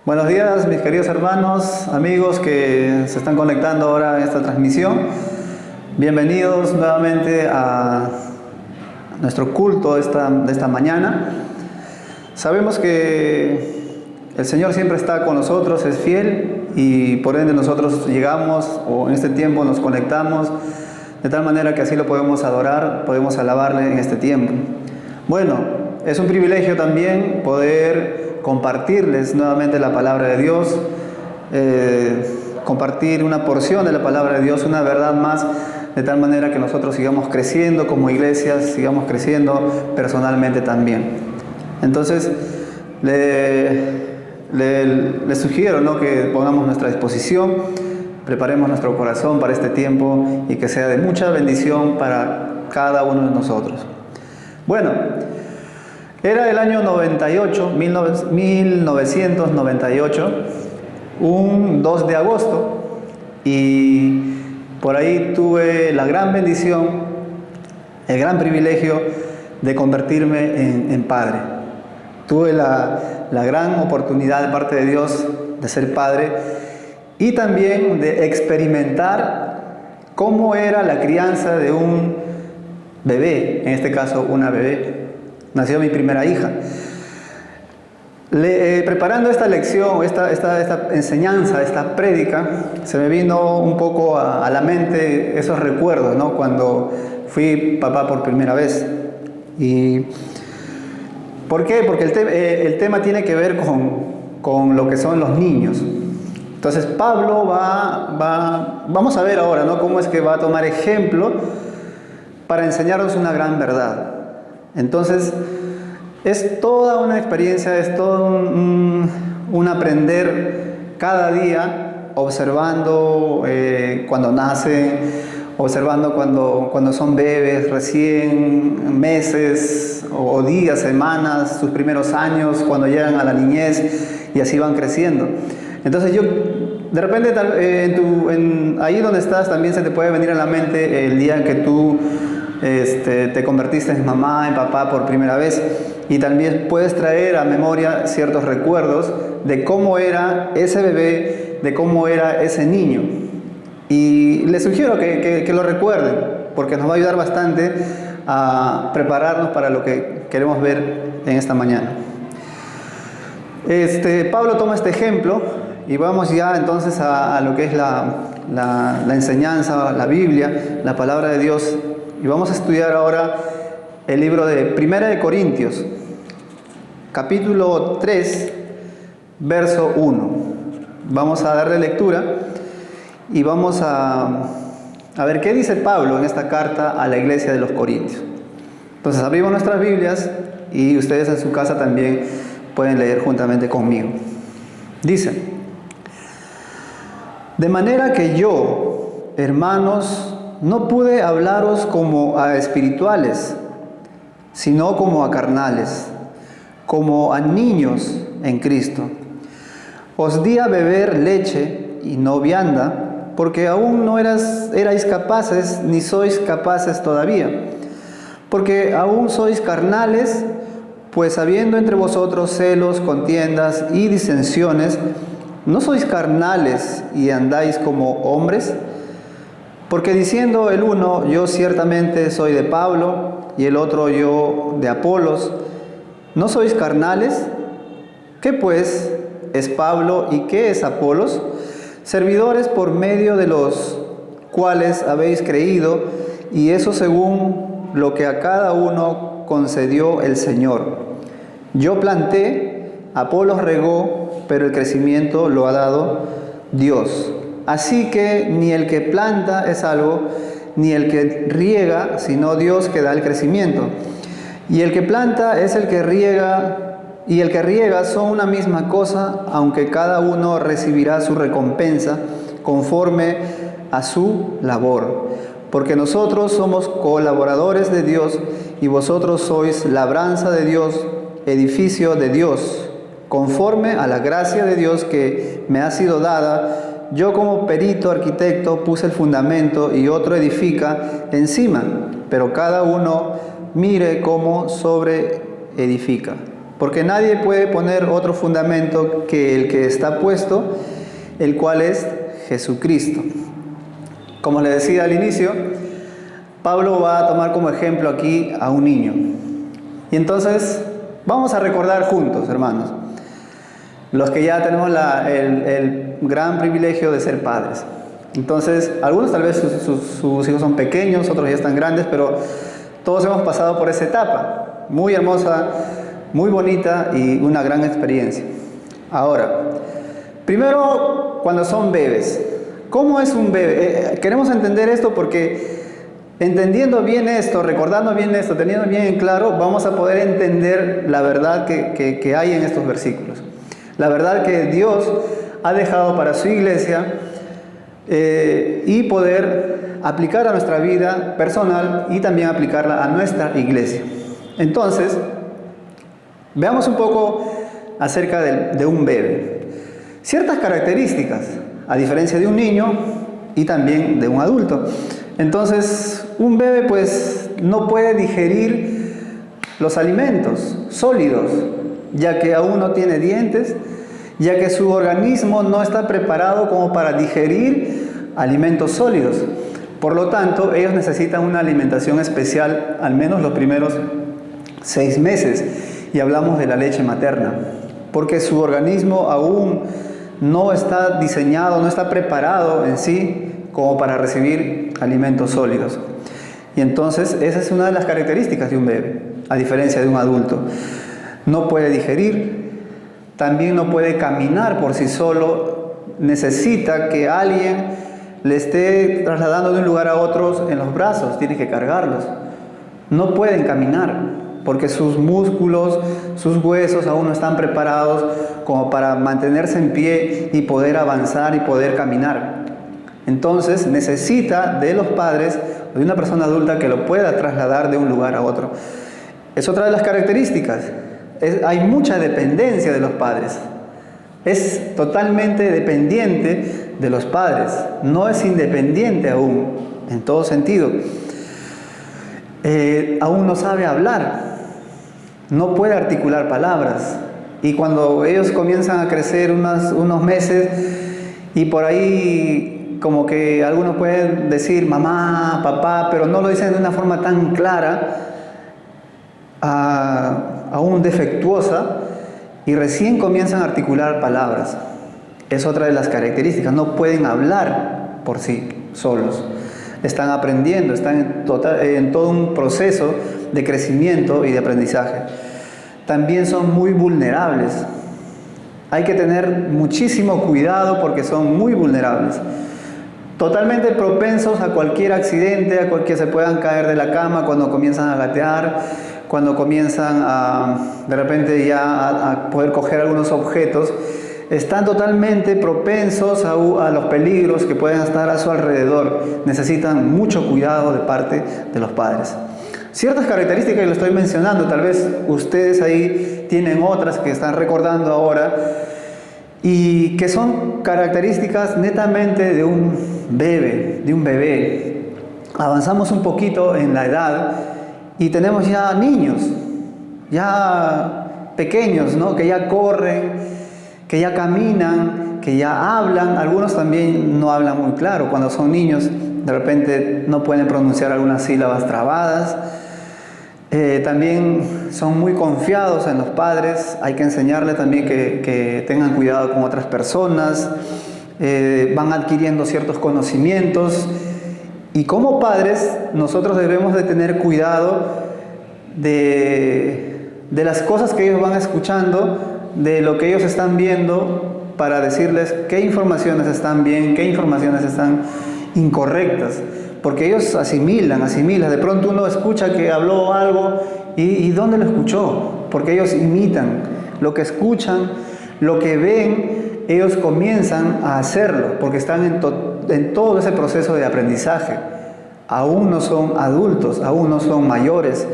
Buenos días, mis queridos hermanos, amigos que se están conectando ahora en esta transmisión. Bienvenidos nuevamente a nuestro culto de esta mañana. Sabemos que el Señor siempre está con nosotros, es fiel, y por ende nosotros llegamos o en este tiempo nos conectamos de tal manera que así lo podemos adorar, podemos alabarle en este tiempo. Bueno, es un privilegio también poder compartirles nuevamente la palabra de Dios, compartir una porción de la palabra de Dios, una verdad más, de tal manera que nosotros sigamos creciendo como iglesias, sigamos creciendo personalmente también. Entonces, le sugiero, ¿no?, que pongamos nuestra disposición, preparemos nuestro corazón para este tiempo y que sea de mucha bendición para cada uno de nosotros. Bueno, era el año 1998, un 2 de agosto, y por ahí tuve la gran bendición, el gran privilegio de convertirme en padre. Tuve la gran oportunidad de parte de Dios de ser padre y también de experimentar cómo era la crianza de un bebé, en este caso una bebé. Nació mi primera hija. Preparando esta lección, esta enseñanza, esta prédica, se me vino un poco a la mente esos recuerdos, ¿no?, cuando fui papá por primera vez. ¿Y por qué? Porque el tema tiene que ver con lo que son los niños. Entonces Pablo vamos a ver ahora, ¿no?, cómo es que va a tomar ejemplo para enseñarnos una gran verdad. Entonces, es toda una experiencia, es todo un aprender cada día, observando cuando nacen, observando cuando son bebés, recién meses o días, semanas, sus primeros años, cuando llegan a la niñez y así van creciendo. Entonces de repente ahí donde estás también se te puede venir a la mente el día en que tú te convertiste en mamá, en papá por primera vez, y también puedes traer a memoria ciertos recuerdos de cómo era ese bebé, de cómo era ese niño. Y les sugiero que lo recuerden, porque nos va a ayudar bastante a prepararnos para lo que queremos ver en esta mañana. Pablo toma este ejemplo y vamos ya entonces a lo que es la enseñanza, la Biblia, la palabra de Dios. Y vamos a estudiar ahora el libro de Primera de Corintios, capítulo 3, verso 1. Vamos a darle lectura y vamos a ver qué dice Pablo en esta carta a la iglesia de los Corintios. Entonces abrimos nuestras Biblias y ustedes en su casa también pueden leer juntamente conmigo. Dice: de manera que yo, hermanos, no pude hablaros como a espirituales, sino como a carnales, como a niños en Cristo. Os di a beber leche y no vianda, porque aún no erais capaces, ni sois capaces todavía, porque aún sois carnales, pues habiendo entre vosotros celos, contiendas y disensiones, ¿no sois carnales y andáis como hombres? Porque diciendo el uno, yo ciertamente soy de Pablo, y el otro, yo de Apolos, ¿no sois carnales? ¿Qué pues es Pablo y qué es Apolos? Servidores por medio de los cuales habéis creído, y eso según lo que a cada uno concedió el Señor. Yo planté, Apolos regó, pero el crecimiento lo ha dado Dios. Así que ni el que planta es algo, ni el que riega, sino Dios que da el crecimiento. Y el que planta es el que riega, y el que riega son una misma cosa, aunque cada uno recibirá su recompensa conforme a su labor. Porque nosotros somos colaboradores de Dios, y vosotros sois labranza de Dios, edificio de Dios, conforme a la gracia de Dios que me ha sido dada. Yo como perito arquitecto puse el fundamento y otro edifica encima, pero cada uno mire cómo sobre edifica. porque nadie puede poner otro fundamento que el que está puesto, el cual es Jesucristo. Como le decía al inicio, Pablo va a tomar como ejemplo aquí a un niño. Y entonces vamos a recordar juntos, hermanos, los que ya tenemos el gran privilegio de ser padres. Entonces, algunos tal vez sus hijos son pequeños, otros ya están grandes, pero todos hemos pasado por esa etapa, muy hermosa, muy bonita y una gran experiencia. Ahora, primero, cuando son bebés. ¿Cómo es un bebé? Queremos entender esto porque entendiendo bien esto, recordando bien esto, teniendo bien en claro, vamos a poder entender la verdad que hay en estos versículos. La verdad que Dios ha dejado para su iglesia y poder aplicar a nuestra vida personal y también aplicarla a nuestra iglesia. Entonces, veamos un poco acerca de un bebé. Ciertas características, a diferencia de un niño y también de un adulto. Entonces, un bebé pues no puede digerir los alimentos sólidos, ya que aún no tiene dientes, ya que su organismo no está preparado como para digerir alimentos sólidos. Por lo tanto, ellos necesitan una alimentación especial, al menos los primeros 6 meses, y hablamos de la leche materna, porque su organismo aún no está diseñado, no está preparado en sí como para recibir alimentos sólidos. Y entonces esa es una de las características de un bebé, a diferencia de un adulto. No puede digerir, también no puede caminar por sí solo, necesita que alguien le esté trasladando de un lugar a otro en los brazos, tiene que cargarlos. No pueden caminar porque sus músculos, sus huesos aún no están preparados como para mantenerse en pie y poder avanzar y poder caminar. Entonces necesita de los padres o de una persona adulta que lo pueda trasladar de un lugar a otro. Es otra de las características. Hay mucha dependencia de los padres. Es totalmente dependiente de los padres. No es independiente aún, en todo sentido. Aún no sabe hablar. No puede articular palabras. Y cuando ellos comienzan a crecer unos meses y por ahí como que algunos pueden decir mamá, papá, pero no lo dicen de una forma tan clara, aún defectuosa, y recién comienzan a articular palabras. Es otra de las características. No pueden hablar por sí solos. Están aprendiendo, están en todo un proceso de crecimiento y de aprendizaje. También son muy vulnerables. Hay que tener muchísimo cuidado porque son muy vulnerables. Totalmente propensos a cualquier accidente, a cualquier se puedan caer de la cama cuando comienzan a gatear, cuando comienzan de repente a poder coger algunos objetos. Están totalmente propensos a los peligros que pueden estar a su alrededor. Necesitan mucho cuidado de parte de los padres. Ciertas características que lo estoy mencionando, tal vez ustedes ahí tienen otras que están recordando ahora y que son características netamente de un bebé. Avanzamos un poquito en la edad y tenemos ya niños, ya pequeños, ¿no? Que ya corren, que ya caminan, que ya hablan. Algunos también no hablan muy claro. Cuando son niños, de repente no pueden pronunciar algunas sílabas trabadas. También son muy confiados en los padres. Hay que enseñarles también que tengan cuidado con otras personas. Van adquiriendo ciertos conocimientos. Y como padres, nosotros debemos de tener cuidado de las cosas que ellos van escuchando, de lo que ellos están viendo, para decirles qué informaciones están bien, qué informaciones están incorrectas. Porque ellos asimilan. De pronto uno escucha que habló algo y ¿dónde lo escuchó? Porque ellos imitan. Lo que escuchan, lo que ven, ellos comienzan a hacerlo porque están en todo ese proceso de aprendizaje. Aún no son adultos, aún no son mayores.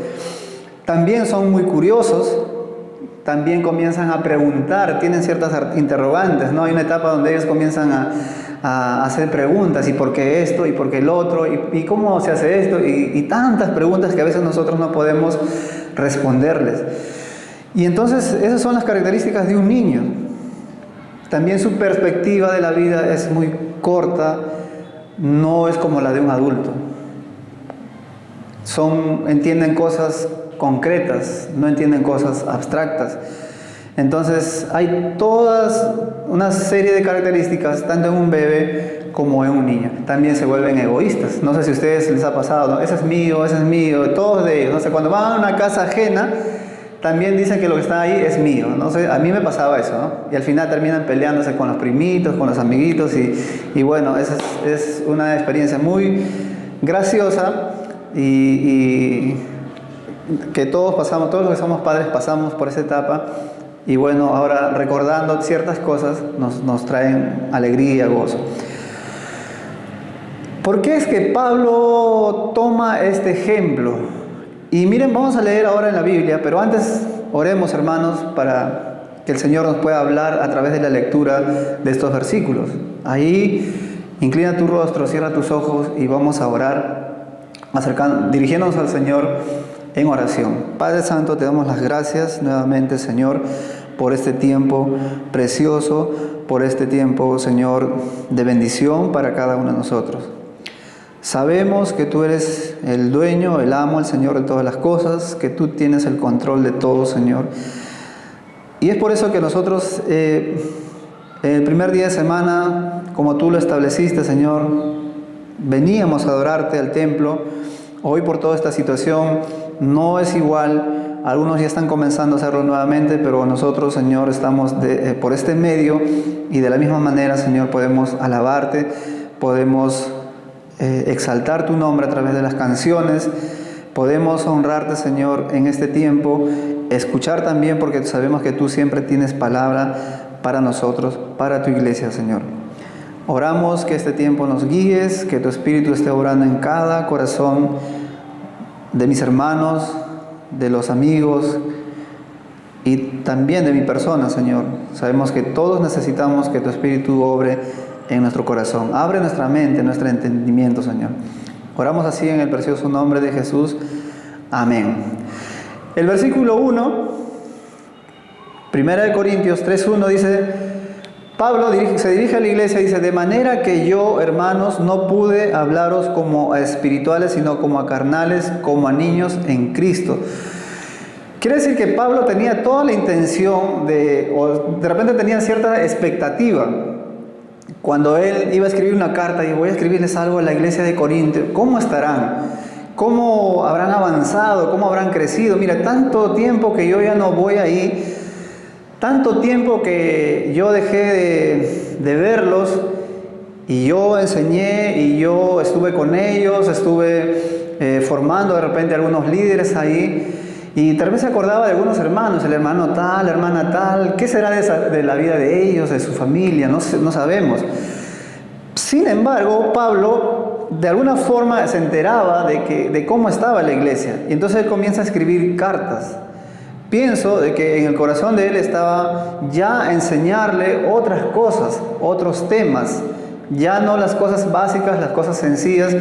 También son muy curiosos, también comienzan a preguntar, tienen ciertas interrogantes, ¿no? Hay una etapa donde ellos comienzan a hacer preguntas, ¿y por qué esto? ¿Y por qué el otro? ¿Y cómo se hace esto? Y tantas preguntas que a veces nosotros no podemos responderles. Y entonces esas son las características de un niño. También su perspectiva de la vida es muy corta, no es como la de un adulto. Entienden cosas concretas, no entienden cosas abstractas. Entonces hay todas una serie de características, tanto en un bebé como en un niño. También se vuelven egoístas. No sé si a ustedes les ha pasado, ¿no? Ese es mío, todos de ellos. No sé, cuando van a una casa ajena, también dicen que lo que está ahí es mío. No sé, a mí me pasaba eso, ¿no? Y al final terminan peleándose con los primitos, con los amiguitos, y bueno, esa es una experiencia muy graciosa y que todos los que somos padres pasamos por esa etapa. Y bueno, ahora recordando ciertas cosas nos traen alegría, gozo. ¿Por qué es que Pablo toma este ejemplo? Y miren, vamos a leer ahora en la Biblia, pero antes oremos, hermanos, para que el Señor nos pueda hablar a través de la lectura de estos versículos. Ahí, inclina tu rostro, cierra tus ojos y vamos a orar, dirigiéndonos al Señor en oración. Padre Santo, te damos las gracias nuevamente, Señor, por este tiempo precioso, por este tiempo, Señor, de bendición para cada uno de nosotros. Sabemos que tú eres el dueño, el amo, el Señor de todas las cosas, que tú tienes el control de todo, Señor. Y es por eso que nosotros, el primer día de semana, como tú lo estableciste, Señor, veníamos a adorarte al templo. Hoy por toda esta situación no es igual. Algunos ya están comenzando a hacerlo nuevamente, pero nosotros, Señor, estamos por este medio y de la misma manera, Señor, podemos alabarte, podemos exaltar tu nombre a través de las canciones, podemos honrarte, Señor, en este tiempo, escuchar también, porque sabemos que tú siempre tienes palabra para nosotros, para tu iglesia, Señor. Oramos que este tiempo nos guíes, que tu Espíritu esté obrando en cada corazón de mis hermanos, de los amigos y también de mi persona, Señor. Sabemos que todos necesitamos que tu Espíritu obre en nuestro corazón. Abre nuestra mente, nuestro entendimiento, Señor. Oramos así en el precioso nombre de Jesús. Amén. El versículo 1, 1 Corintios 3:1 dice, Pablo se dirige a la iglesia y dice, de manera que yo, hermanos, no pude hablaros como a espirituales, sino como a carnales, como a niños en Cristo. Quiere decir que Pablo tenía toda la intención o de repente tenía cierta expectativa. Cuando él iba a escribir una carta y voy a escribirles algo a la iglesia de Corinto, ¿cómo estarán? ¿Cómo habrán avanzado? ¿Cómo habrán crecido? Mira, tanto tiempo que yo ya no voy ahí, tanto tiempo que yo dejé de verlos y yo enseñé y yo estuve con ellos, estuve formando de repente algunos líderes ahí. Y tal vez se acordaba de algunos hermanos, el hermano tal, la hermana tal, ¿qué será de la vida de ellos, de su familia? No sabemos. Sin embargo, Pablo de alguna forma se enteraba de cómo estaba la iglesia. Y entonces él comienza a escribir cartas. Pienso de que en el corazón de él estaba ya enseñarle otras cosas, otros temas, ya no las cosas básicas, las cosas sencillas.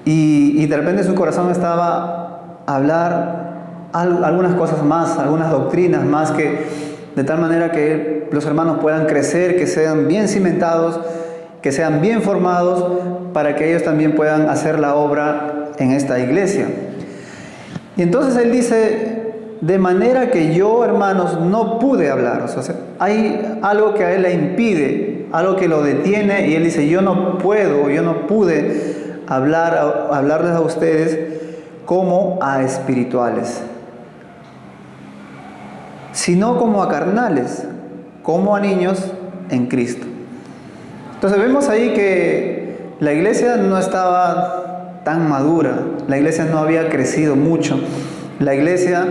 Y de repente su corazón estaba hablar algunas cosas más, algunas doctrinas más, que de tal manera que los hermanos puedan crecer, que sean bien cimentados, que sean bien formados, para que ellos también puedan hacer la obra en esta iglesia. Y entonces él dice, de manera que yo, hermanos, no pude hablar. O sea, hay algo que a él le impide, algo que lo detiene, y él dice, yo no pude hablarles a ustedes como a espirituales, sino como a carnales, como a niños en Cristo. Entonces vemos ahí que la iglesia no estaba tan madura, la iglesia no había crecido mucho. La iglesia,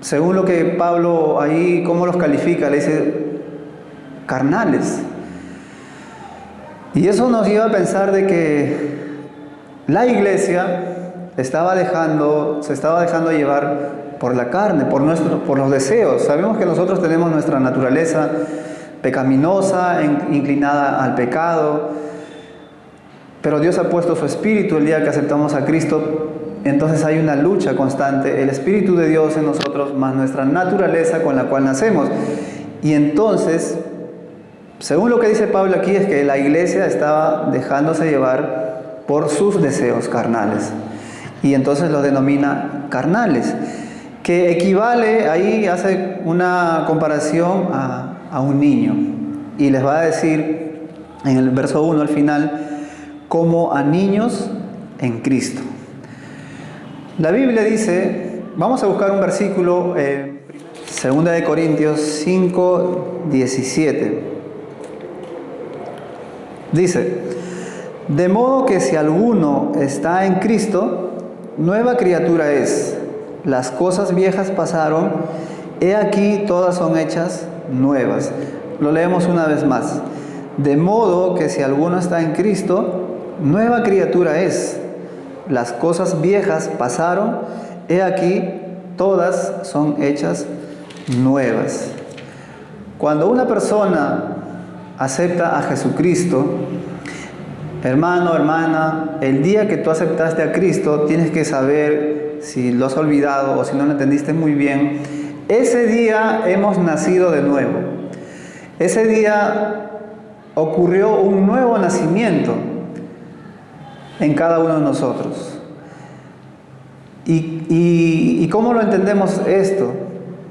según lo que Pablo ahí, cómo los califica, le dice carnales. Y eso nos lleva a pensar de que la iglesia se estaba dejando llevar por la carne, por los deseos. Sabemos que nosotros tenemos nuestra naturaleza pecaminosa, inclinada al pecado, pero Dios ha puesto su Espíritu el día que aceptamos a Cristo Entonces hay una lucha constante, el Espíritu de Dios en nosotros, más nuestra naturaleza con la cual nacemos. Y entonces, según lo que dice Pablo aquí, es que la iglesia estaba dejándose llevar por sus deseos carnales. Y entonces los denomina carnales, que equivale, ahí hace una comparación a un niño. Y les va a decir en el verso 1 al final, como a niños en Cristo. La Biblia dice, vamos a buscar un versículo, 2 de Corintios 5, 17. Dice, de modo que si alguno está en Cristo, nueva criatura es. Las cosas viejas pasaron, he aquí todas son hechas nuevas. Lo leemos una vez más. De modo que si alguno está en Cristo, nueva criatura es. Las cosas viejas pasaron, he aquí todas son hechas nuevas. Cuando una persona acepta a Jesucristo, hermano, hermana, el día que tú aceptaste a Cristo, tienes que saber, si lo has olvidado o si no lo entendiste muy bien, ese día hemos nacido de nuevo. Ese día ocurrió un nuevo nacimiento en cada uno de nosotros. ¿Y cómo lo entendemos esto?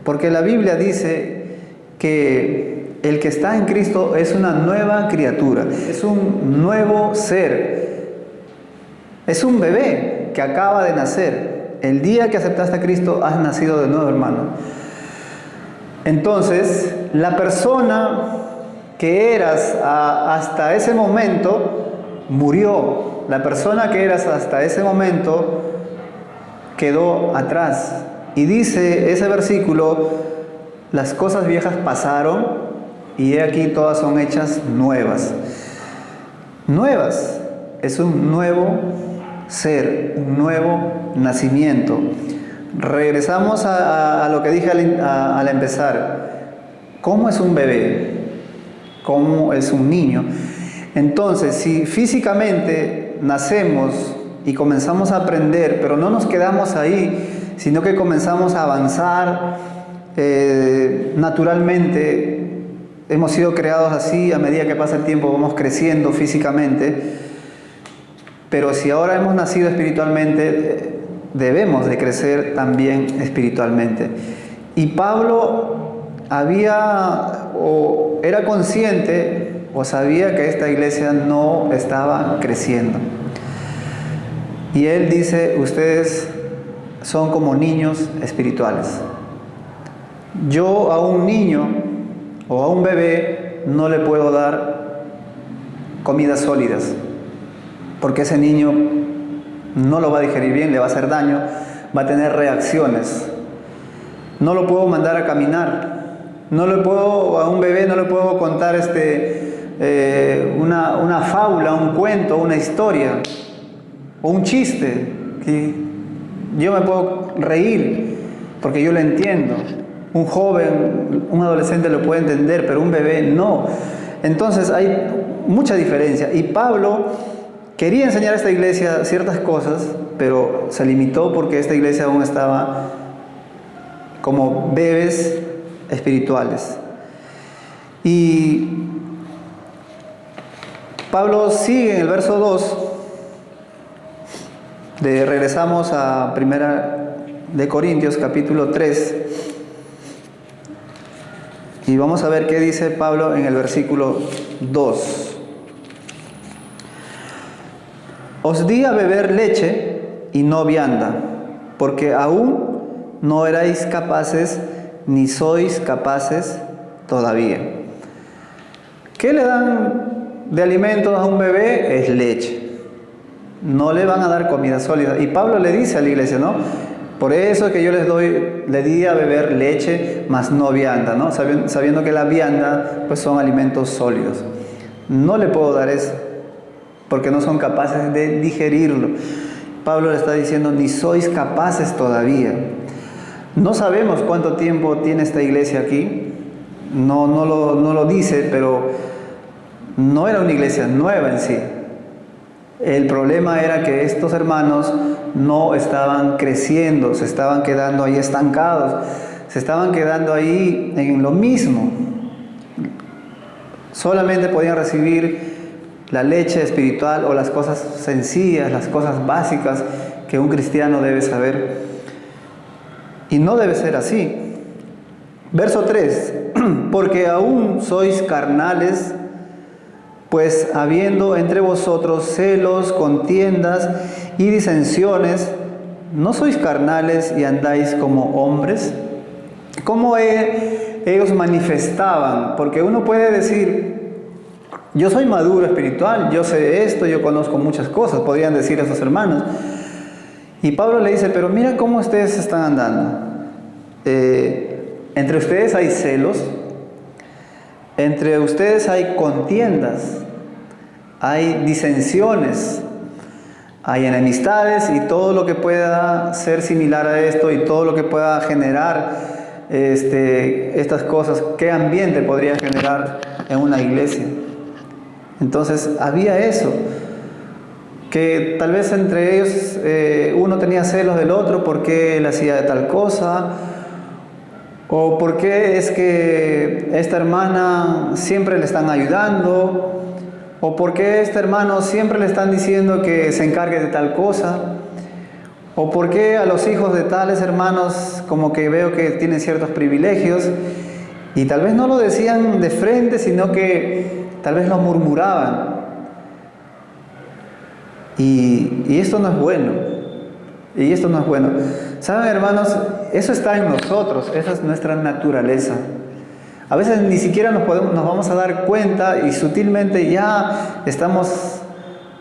Porque la Biblia dice que el que está en Cristo es una nueva criatura, es un nuevo ser, es un bebé que acaba de nacer. El día que aceptaste a Cristo has nacido de nuevo, hermano. Entonces, la persona que eras hasta ese momento murió. La persona que eras hasta ese momento quedó atrás. Y dice ese versículo, las cosas viejas pasaron y he aquí todas son hechas nuevas. Nuevas, es un nuevo ser, un nuevo nacimiento. Regresamos a lo que dije al empezar. ¿Cómo es un bebé? ¿Cómo es un niño? Entonces, si físicamente nacemos y comenzamos a aprender, pero no nos quedamos ahí, sino que comenzamos a avanzar naturalmente, hemos sido creados así, a medida que pasa el tiempo vamos creciendo físicamente, pero si ahora hemos nacido espiritualmente, debemos de crecer también espiritualmente. Y Pablo era consciente o sabía que esta iglesia no estaba creciendo. Y él dice, ustedes son como niños espirituales. Yo a un niño o a un bebé no le puedo dar comidas sólidas, porque ese niño no lo va a digerir bien, le va a hacer daño, va a tener reacciones. No lo puedo mandar a caminar. A un bebé no le puedo contar una fábula, un cuento, una historia o un chiste que yo me puedo reír porque yo lo entiendo. Un joven, un adolescente lo puede entender, pero un bebé no. Entonces hay mucha diferencia. Y Pablo quería enseñar a esta iglesia ciertas cosas, pero se limitó porque esta iglesia aún estaba como bebés espirituales. Y Pablo sigue en el verso 2, regresamos a 1 de Corintios capítulo 3, y vamos a ver qué dice Pablo en el versículo 2. Os di a beber leche y no vianda, porque aún no erais capaces, ni sois capaces todavía. ¿Qué le dan de alimentos a un bebé? Es leche. No le van a dar comida sólida. Y Pablo le dice a la iglesia, ¿no? Por eso es que yo le di a beber leche, mas no vianda, ¿no? Sabiendo que la vianda, pues son alimentos sólidos. No le puedo dar eso, porque no son capaces de digerirlo. Pablo le está diciendo, ni sois capaces todavía. No sabemos cuánto tiempo tiene esta iglesia aquí. No lo dice, pero no era una iglesia nueva en sí. El problema era que estos hermanos no estaban creciendo, se estaban quedando ahí estancados, se estaban quedando ahí en lo mismo. Solamente podían recibir la leche espiritual o las cosas sencillas, las cosas básicas que un cristiano debe saber. Y no debe ser así. Verso 3, porque aún sois carnales, pues habiendo entre vosotros celos, contiendas y disensiones, ¿no sois carnales y andáis como hombres? ¿Cómo ellos manifestaban? Porque uno puede decir, yo soy maduro espiritual, yo sé esto, yo conozco muchas cosas, podrían decir esos hermanos. Y Pablo le dice, pero mira cómo ustedes están andando. Entre ustedes hay celos, entre ustedes hay contiendas, hay disensiones, hay enemistades y todo lo que pueda ser similar a esto y todo lo que pueda generar estas cosas. ¿Qué ambiente podría generar en una iglesia? Entonces había eso, que tal vez entre ellos uno tenía celos del otro porque él hacía tal cosa, o porque es que esta hermana siempre le están ayudando, o porque este hermano siempre le están diciendo que se encargue de tal cosa, o porque a los hijos de tales hermanos como que veo que tienen ciertos privilegios, y tal vez no lo decían de frente, sino que tal vez lo murmuraban. Y esto no es bueno. Y esto no es bueno. ¿Saben, hermanos? Eso está en nosotros. Esa es nuestra naturaleza. A veces ni siquiera nos vamos a dar cuenta y sutilmente ya estamos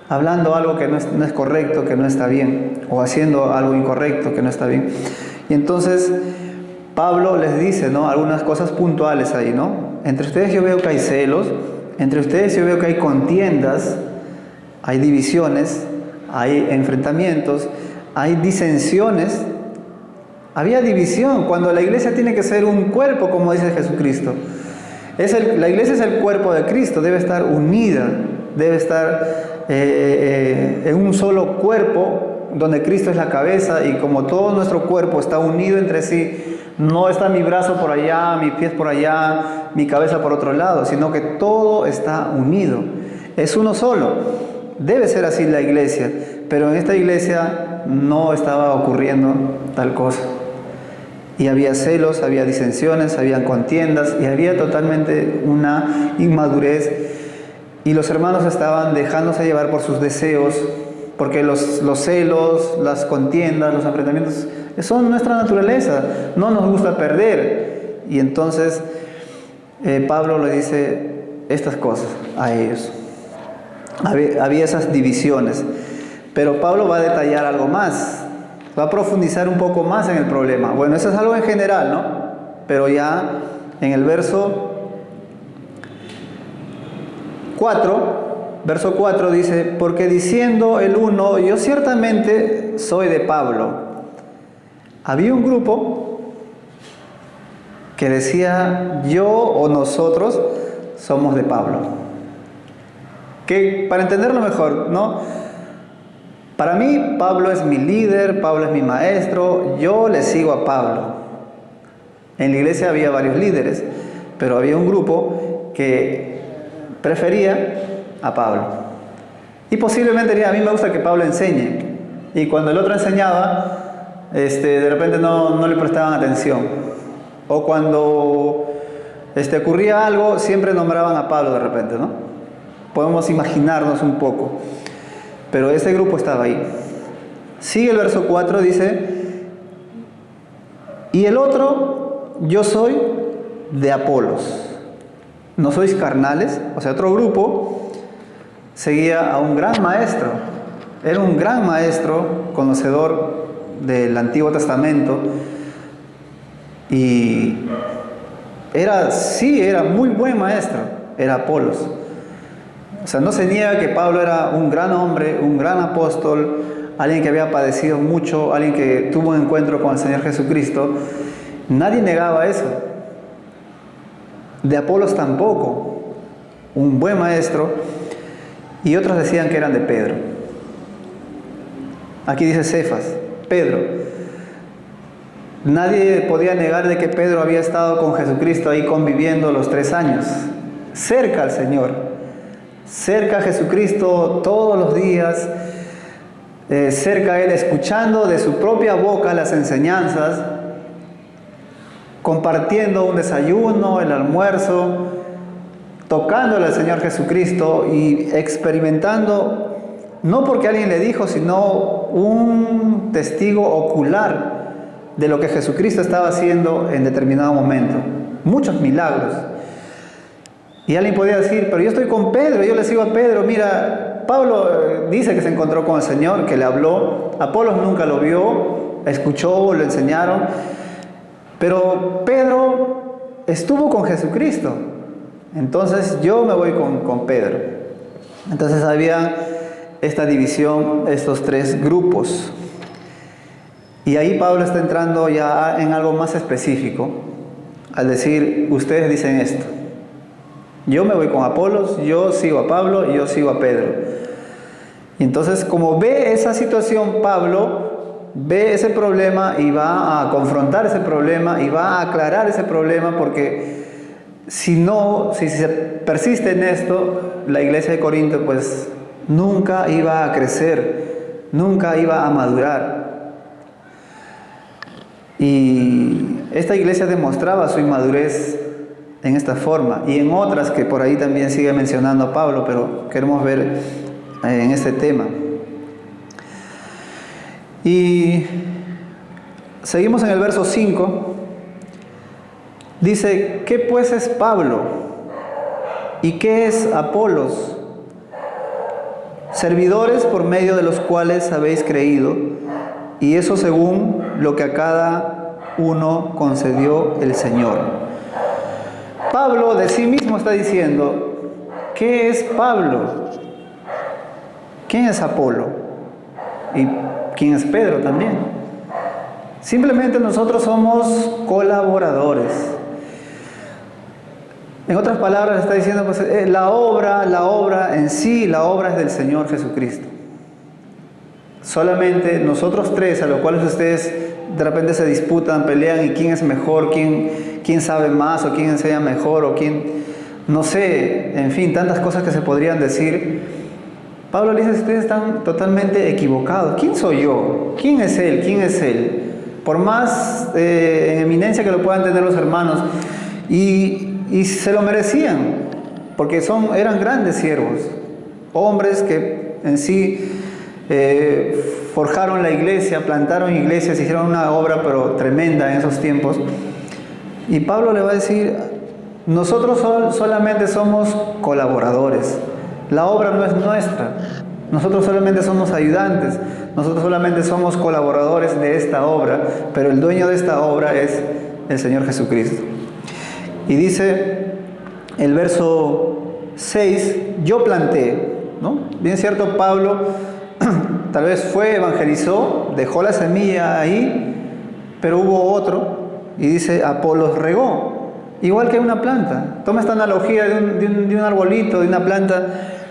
hablando algo que no es correcto, que no está bien, o haciendo algo incorrecto, que no está bien. Y entonces Pablo les dice, ¿no?, algunas cosas puntuales ahí, ¿no? Entre ustedes yo veo que hay celos, entre ustedes yo veo que hay contiendas, hay divisiones, hay enfrentamientos, hay disensiones. Había división cuando la iglesia tiene que ser un cuerpo, como dice Jesucristo. La iglesia es el cuerpo de Cristo, debe estar unida, debe estar en un solo cuerpo donde Cristo es la cabeza, y como todo nuestro cuerpo está unido entre sí, no está mi brazo por allá, mis pies por allá, mi cabeza por otro lado, sino que todo está unido, es uno solo. Debe ser así la iglesia, pero en esta iglesia no estaba ocurriendo tal cosa. Y había celos, había disensiones, había contiendas y había totalmente una inmadurez. Y los hermanos estaban dejándose llevar por sus deseos, porque los celos, las contiendas, los enfrentamientos son nuestra naturaleza, no nos gusta perder. Y entonces Pablo le dice estas cosas a ellos. Había esas divisiones, pero Pablo va a detallar algo más, va a profundizar un poco más en el problema. Bueno, eso es algo en general, ¿no? Pero ya en el verso 4 dice, porque diciendo el uno, yo ciertamente soy de Pablo. Había un grupo que decía, yo o nosotros somos de Pablo. Que para entenderlo mejor, ¿no? Para mí, Pablo es mi líder, Pablo es mi maestro, yo le sigo a Pablo. En la iglesia había varios líderes, pero había un grupo que prefería a Pablo. Y posiblemente diría, a mí me gusta que Pablo enseñe. Y cuando el otro enseñaba, de repente no le prestaban atención. O cuando ocurría algo, siempre nombraban a Pablo de repente, ¿no? Podemos imaginarnos un poco. Pero este grupo estaba ahí. Sigue el verso 4, dice, y el otro, yo soy de Apolos. ¿No sois carnales? O sea, otro grupo seguía a un gran maestro. Era un gran maestro, conocedor del Antiguo Testamento. Y era muy buen maestro. Era Apolos. O sea, no se niega que Pablo era un gran hombre, un gran apóstol, alguien que había padecido mucho, alguien que tuvo un encuentro con el Señor Jesucristo. Nadie negaba eso. De Apolos tampoco, un buen maestro, y otros decían que eran de Pedro. Aquí dice Cefas, Pedro. Nadie podía negar de que Pedro había estado con Jesucristo ahí conviviendo los 3 años, cerca al Señor, cerca a Jesucristo todos los días, cerca a Él, escuchando de su propia boca las enseñanzas, compartiendo un desayuno, el almuerzo, tocándole al Señor Jesucristo y experimentando, no porque alguien le dijo, sino un testigo ocular de lo que Jesucristo estaba haciendo en determinado momento. Muchos milagros. Y alguien podía decir, pero yo estoy con Pedro, yo le sigo a Pedro. Mira, Pablo dice que se encontró con el Señor, que le habló. Apolos nunca lo vio, escuchó, lo enseñaron. Pero Pedro estuvo con Jesucristo. Entonces yo me voy con Pedro. Entonces había esta división, estos 3 grupos. Y ahí Pablo está entrando ya en algo más específico, al decir, ustedes dicen esto. Yo me voy con Apolos, yo sigo a Pablo y yo sigo a Pedro. Y entonces, como ve esa situación, Pablo ve ese problema y va a confrontar ese problema y va a aclarar ese problema, porque si se persiste en esto, la iglesia de Corinto pues nunca iba a crecer, nunca iba a madurar. Y esta iglesia demostraba su inmadurez en esta forma y en otras que por ahí también sigue mencionando Pablo, pero queremos ver en este tema. Y seguimos en el verso 5. Dice, ¿qué pues es Pablo? ¿Y qué es Apolos? Servidores por medio de los cuales habéis creído, y eso según lo que a cada uno concedió el Señor. Pablo de sí mismo está diciendo, ¿qué es Pablo? ¿Quién es Apolo? ¿Y quién es Pedro también? Simplemente nosotros somos colaboradores. En otras palabras está diciendo, pues, la obra en sí, la obra es del Señor Jesucristo. Solamente nosotros 3, a los cuales ustedes de repente se disputan, pelean, y quién es mejor, quién sabe más, o quién enseña mejor, o quién, no sé, en fin, tantas cosas que se podrían decir. Pablo le dice, ustedes están totalmente equivocados. ¿Quién soy yo? ¿Quién es él? ¿Quién es él? Por más en eminencia que lo puedan tener los hermanos, y se lo merecían, porque eran grandes siervos, hombres que en sí forjaron la iglesia, plantaron iglesias, hicieron una obra pero tremenda en esos tiempos. Y Pablo le va a decir, nosotros solamente somos colaboradores, la obra no es nuestra, nosotros solamente somos ayudantes, nosotros solamente somos colaboradores de esta obra, pero el dueño de esta obra es el Señor Jesucristo. Y dice el verso 6, yo planté, ¿no? Bien cierto, Pablo tal vez evangelizó, dejó la semilla ahí, pero hubo otro, y dice, Apolos regó, igual que una planta. Toma esta analogía de un arbolito, de una planta.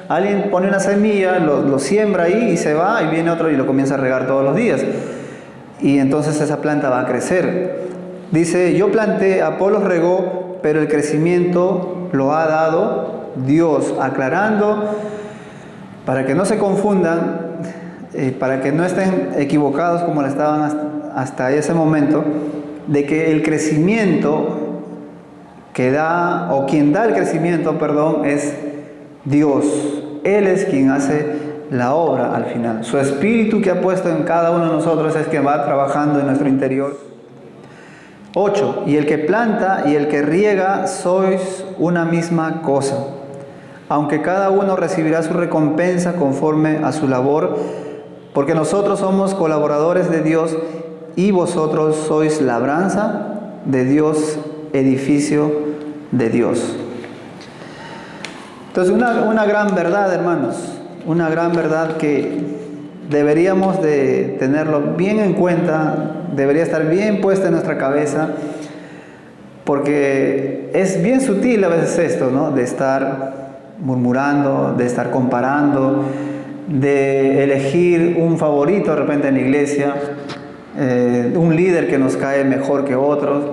Alguien pone una semilla, lo siembra ahí y se va, y viene otro y lo comienza a regar todos los días. Y entonces esa planta va a crecer. Dice, yo planté, Apolos regó, pero el crecimiento lo ha dado Dios, aclarando para que no se confundan, para que no estén equivocados como lo estaban hasta ese momento, de que el crecimiento que da, o quien da el crecimiento, perdón, es Dios. Él es quien hace la obra al final. Su espíritu que ha puesto en cada uno de nosotros es quien va trabajando en nuestro interior. 8. Y el que planta y el que riega sois una misma cosa, aunque cada uno recibirá su recompensa conforme a su labor, porque nosotros somos colaboradores de Dios y vosotros sois labranza de Dios, edificio de Dios. Entonces una gran verdad, hermanos, una gran verdad que deberíamos de tenerlo bien en cuenta, debería estar bien puesta en nuestra cabeza, porque es bien sutil a veces esto, ¿no? De estar murmurando, de estar comparando, de elegir un favorito de repente en la iglesia, un líder que nos cae mejor que otros.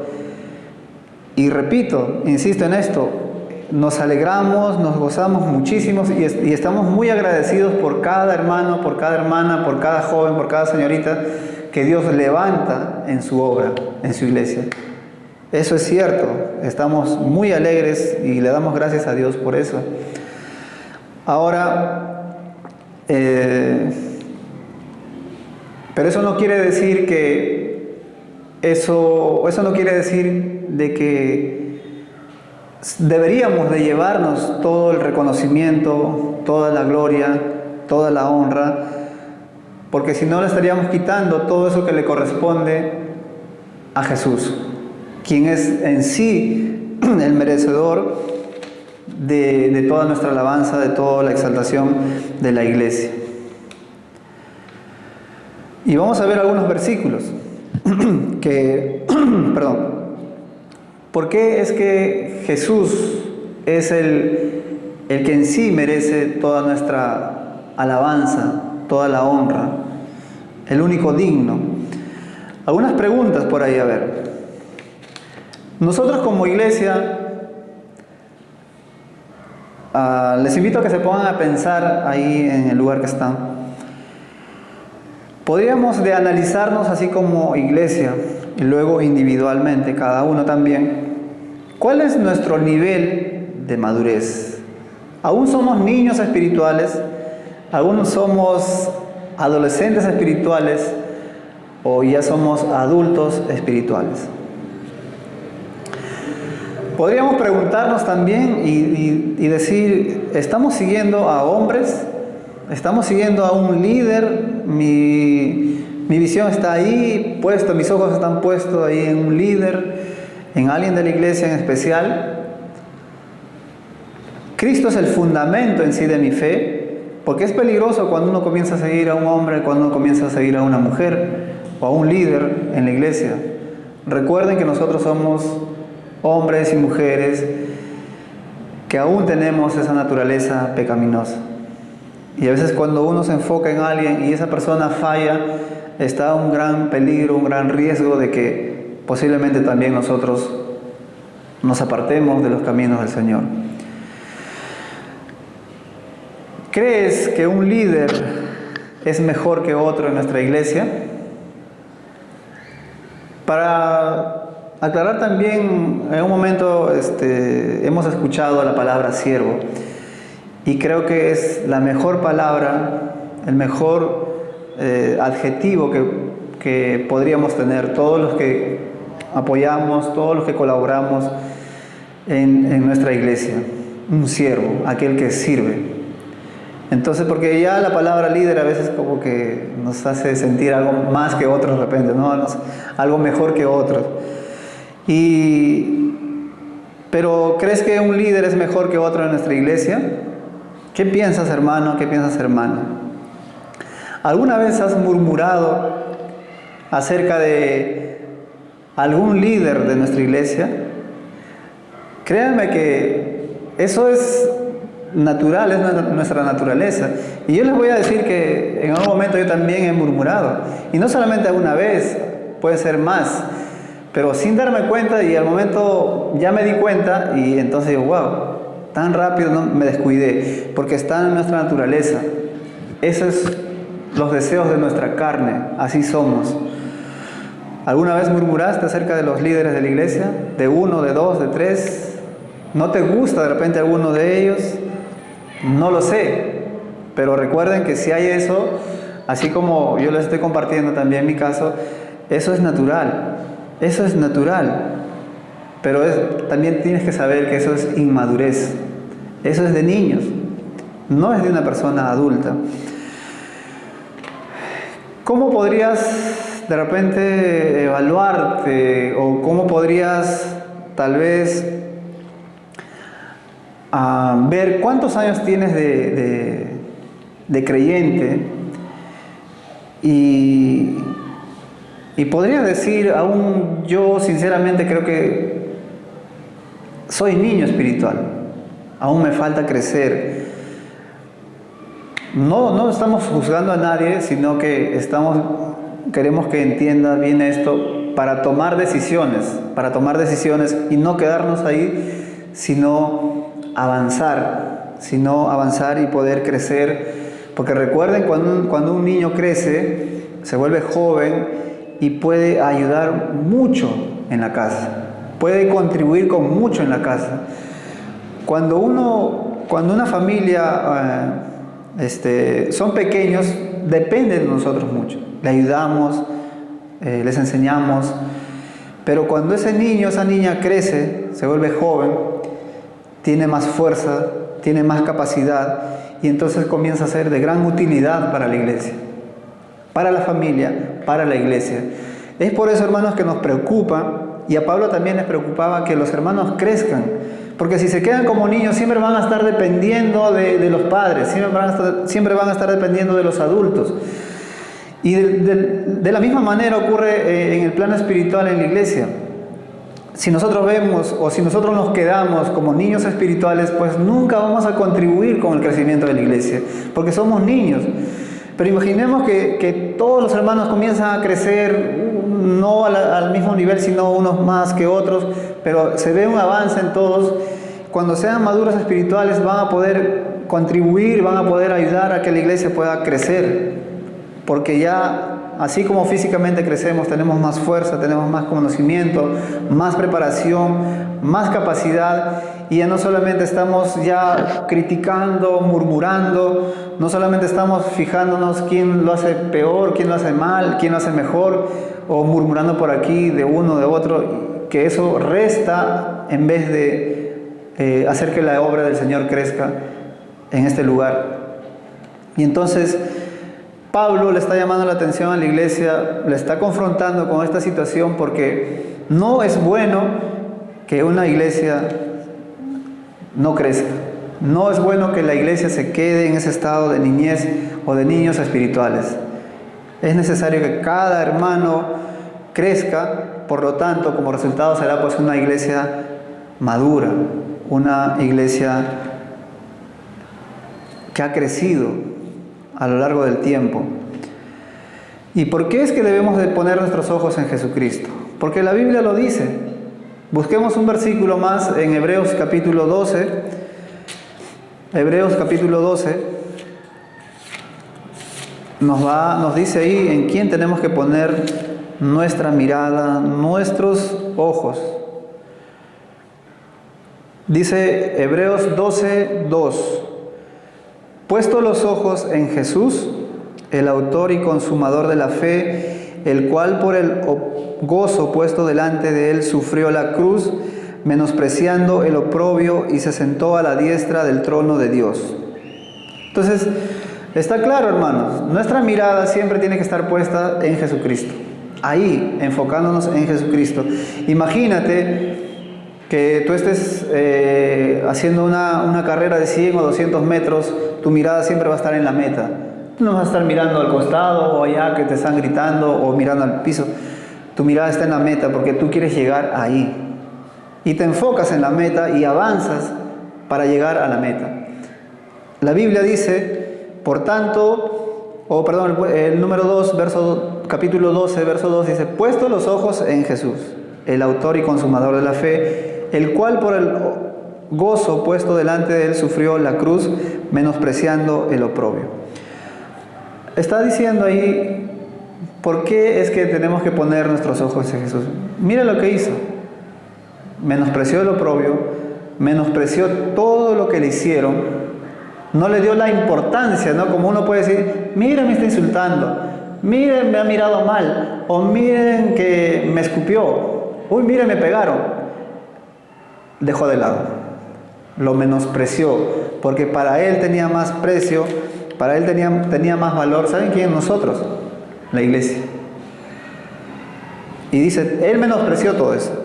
Y repito, insisto en esto, nos alegramos, nos gozamos muchísimo y estamos muy agradecidos por cada hermano, por cada hermana, por cada joven, por cada señorita que Dios levanta en su obra, en su iglesia. Eso es cierto, estamos muy alegres y le damos gracias a Dios por eso. Ahora, pero eso no quiere decir que eso no quiere decir de que deberíamos de llevarnos todo el reconocimiento, toda la gloria, toda la honra, porque si no le estaríamos quitando todo eso que le corresponde a Jesús, quien es en sí el merecedor de toda nuestra alabanza, de toda la exaltación de la iglesia. Y vamos a ver algunos versículos que, perdón, ¿por qué es que Jesús es el que en sí merece toda nuestra alabanza, toda la honra, el único digno? Algunas preguntas por ahí, a ver. Nosotros como iglesia, les invito a que se pongan a pensar ahí en el lugar que están. Podríamos de analizarnos así como iglesia y luego individualmente, cada uno también. ¿Cuál es nuestro nivel de madurez? ¿Aún somos niños espirituales? ¿Aún somos adolescentes espirituales? ¿O ya somos adultos espirituales? Podríamos preguntarnos también y decir, ¿estamos siguiendo a hombres? ¿Estamos siguiendo a un líder? Mi visión está ahí puesta, mis ojos están puestos ahí en un líder, en alguien de la iglesia en especial. Cristo es el fundamento en sí de mi fe, porque es peligroso cuando uno comienza a seguir a un hombre, cuando uno comienza a seguir a una mujer o a un líder en la iglesia. Recuerden que nosotros somos hombres y mujeres que aún tenemos esa naturaleza pecaminosa. Y a veces cuando uno se enfoca en alguien y esa persona falla, está un gran peligro, un gran riesgo de que posiblemente también nosotros nos apartemos de los caminos del Señor. ¿Crees que un líder es mejor que otro en nuestra iglesia? Para aclarar también, en un momento hemos escuchado la palabra siervo y creo que es la mejor palabra, el mejor adjetivo que podríamos tener todos los que apoyamos, todos los que colaboramos en nuestra iglesia. Un siervo, aquel que sirve. Entonces, porque ya la palabra líder a veces como que nos hace sentir algo más que otros de repente, ¿no? Algo mejor que otros. Pero ¿crees que un líder es mejor que otro en nuestra iglesia? ¿Qué piensas, hermano? ¿Qué piensas, hermana? ¿Alguna vez has murmurado acerca de algún líder de nuestra iglesia? Créanme que eso es natural, es nuestra naturaleza. Y yo les voy a decir que en algún momento yo también he murmurado. Y no solamente una vez, puede ser más. Pero sin darme cuenta, y al momento ya me di cuenta y entonces digo, wow, tan rápido no me descuidé, porque está en nuestra naturaleza. Esos son los deseos de nuestra carne, así somos. ¿Alguna vez murmuraste acerca de los líderes de la iglesia? ¿De uno, de dos, de tres? ¿No te gusta de repente alguno de ellos? No lo sé, pero recuerden que si hay eso, así como yo les estoy compartiendo también mi caso, eso es natural. Eso es natural, pero también tienes que saber que eso es inmadurez, eso es de niños, no es de una persona adulta. ¿Cómo podrías de repente evaluarte o cómo podrías tal vez ver cuántos años tienes de creyente y podría decir, aún yo sinceramente creo que soy niño espiritual, aún me falta crecer. no estamos juzgando a nadie, sino que queremos que entienda bien esto para tomar decisiones y no quedarnos ahí, sino avanzar y poder crecer. Porque recuerden, cuando un niño crece, se vuelve joven y puede ayudar mucho en la casa, puede contribuir con mucho en la casa. Cuando una familia son pequeños, depende de nosotros mucho. Le ayudamos, les enseñamos, pero cuando ese niño, esa niña crece, se vuelve joven, tiene más fuerza, tiene más capacidad, y entonces comienza a ser de gran utilidad para la iglesia, para la familia, para la iglesia. Es por eso, hermanos, que nos preocupa, y a Pablo también les preocupaba que los hermanos crezcan, porque si se quedan como niños siempre van a estar dependiendo de los padres, siempre van a estar dependiendo de los adultos. Y de la misma manera ocurre en el plano espiritual en la iglesia. Si nosotros vemos o si nosotros nos quedamos como niños espirituales, pues nunca vamos a contribuir con el crecimiento de la iglesia, porque somos niños. Pero imaginemos que todos los hermanos comienzan a crecer, no al mismo nivel, sino unos más que otros, pero se ve un avance en todos. Cuando sean maduros espirituales van a poder contribuir, van a poder ayudar a que la iglesia pueda crecer, porque ya así como físicamente crecemos, tenemos más fuerza, tenemos más conocimiento, más preparación, más capacidad, y ya no solamente estamos ya criticando, murmurando, no solamente estamos fijándonos quién lo hace peor, quién lo hace mal, quién lo hace mejor, o murmurando por aquí de uno, de otro, que eso resta en vez de hacer que la obra del Señor crezca en este lugar. Y entonces Pablo le está llamando la atención a la iglesia, le está confrontando con esta situación, porque no es bueno que una iglesia no crezca. No es bueno que la iglesia se quede en ese estado de niñez o de niños espirituales. Es necesario que cada hermano crezca, por lo tanto, como resultado será pues una iglesia madura, una iglesia que ha crecido a lo largo del tiempo. ¿Y por qué es que debemos de poner nuestros ojos en Jesucristo? Porque la Biblia lo dice. Busquemos un versículo más en Hebreos capítulo 12. Hebreos capítulo 12 nos dice ahí en quién tenemos que poner nuestra mirada, nuestros ojos. Dice Hebreos 12:2: puesto los ojos en Jesús, el autor y consumador de la fe, el cual por el gozo puesto delante de él sufrió la cruz, menospreciando el oprobio, y se sentó a la diestra del trono de Dios. Entonces, está claro, hermanos, nuestra mirada siempre tiene que estar puesta en Jesucristo. Ahí, enfocándonos en Jesucristo. Imagínate que tú estés haciendo una carrera de 100 o 200 metros, tu mirada siempre va a estar en la meta. Tú no vas a estar mirando al costado o allá que te están gritando o mirando al piso. Tu mirada está en la meta porque tú quieres llegar ahí. Y te enfocas en la meta y avanzas para llegar a la meta. La Biblia dice, por tanto, el número 2, capítulo 12, verso 2 dice: puesto los ojos en Jesús, el autor y consumador de la fe, el cual por el gozo puesto delante de él sufrió la cruz, menospreciando el oprobio. Está diciendo ahí, ¿por qué es que tenemos que poner nuestros ojos en Jesús? Mira lo que hizo. Menospreció el oprobio, menospreció todo lo que le hicieron, no le dio la importancia, ¿no? Como uno puede decir, miren, me está insultando, miren, me ha mirado mal, o miren que me escupió, uy, miren, me pegaron. Dejó de lado, lo menospreció, porque para él tenía más precio, para él tenía más valor. ¿Saben quién? Nosotros, la iglesia. Y dice, él menospreció todo eso.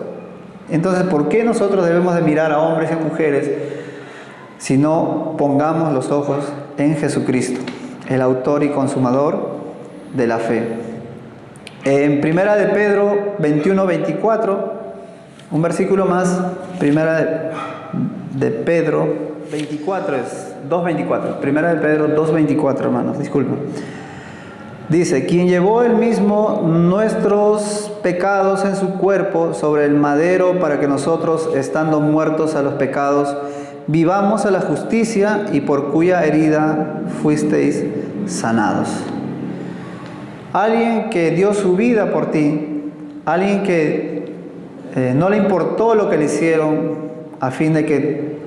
Entonces, ¿por qué nosotros debemos de mirar a hombres y a mujeres si no pongamos los ojos en Jesucristo, el autor y consumador de la fe? En Primera de Pedro 21:24, un versículo más, Primera de Pedro 24 es 2:24. Primera de Pedro 2:24, hermanos, disculpen. Dice, quien llevó él mismo nuestros pecados en su cuerpo sobre el madero para que nosotros, estando muertos a los pecados, vivamos a la justicia, y por cuya herida fuisteis sanados. Alguien que dio su vida por ti, alguien que no le importó lo que le hicieron a fin de que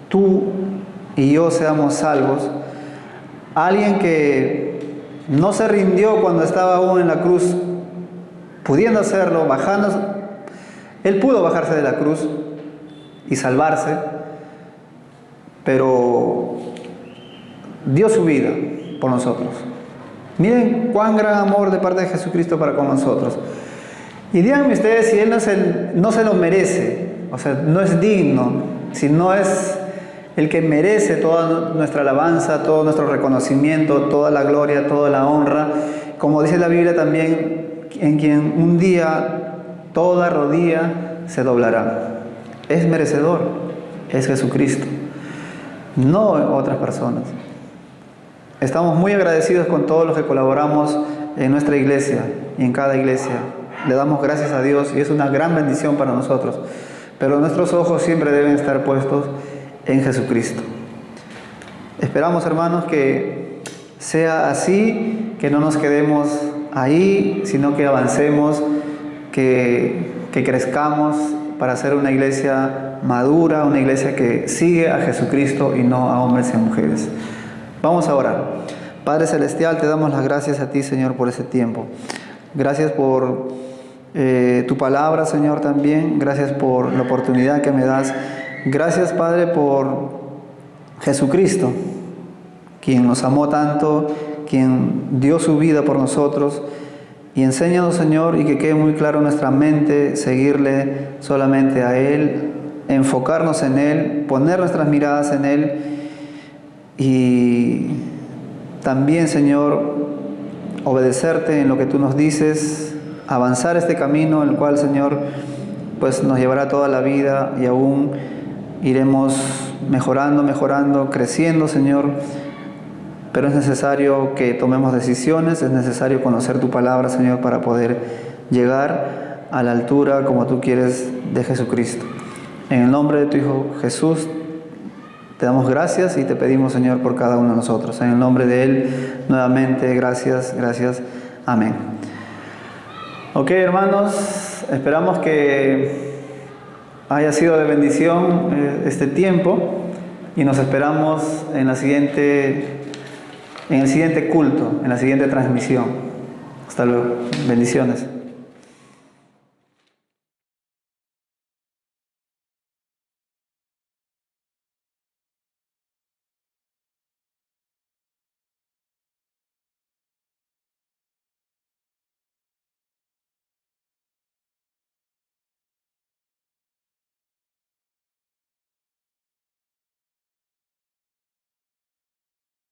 tú y yo seamos salvos, alguien que no se rindió cuando estaba aún en la cruz, pudiendo hacerlo, él pudo bajarse de la cruz y salvarse, pero dio su vida por nosotros. Miren cuán gran amor de parte de Jesucristo para con nosotros. Y díganme ustedes si Él no se lo merece, o sea, no es digno, si no es el que merece toda nuestra alabanza, todo nuestro reconocimiento, toda la gloria, toda la honra. Como dice la Biblia también, en quien un día toda rodilla se doblará. Es merecedor, es Jesucristo, no otras personas. Estamos muy agradecidos con todos los que colaboramos en nuestra iglesia y en cada iglesia. Le damos gracias a Dios y es una gran bendición para nosotros. Pero nuestros ojos siempre deben estar puestos en Jesucristo. Esperamos, hermanos, que sea así, que no nos quedemos ahí, sino que avancemos, que crezcamos para ser una iglesia madura, una iglesia que sigue a Jesucristo y no a hombres y a mujeres. Vamos a orar. Padre Celestial, te damos las gracias a ti, Señor, por ese tiempo. Gracias por tu palabra, Señor, también. Gracias por la oportunidad que me das. Gracias, Padre, por Jesucristo, quien nos amó tanto, quien dio su vida por nosotros. Y enséñanos, Señor, y que quede muy claro en nuestra mente seguirle solamente a Él, enfocarnos en Él, poner nuestras miradas en Él. Y también, Señor, obedecerte en lo que tú nos dices, avanzar este camino, el cual, Señor, pues nos llevará toda la vida y aún iremos mejorando, creciendo, Señor. Pero es necesario que tomemos decisiones, es necesario conocer tu palabra, Señor, para poder llegar a la altura como tú quieres de Jesucristo. En el nombre de tu Hijo Jesús, te damos gracias y te pedimos, Señor, por cada uno de nosotros. En el nombre de Él, nuevamente, gracias. Amén. Ok, hermanos, esperamos que haya sido de bendición este tiempo y nos esperamos en el siguiente culto, en la siguiente transmisión. Hasta luego. Bendiciones.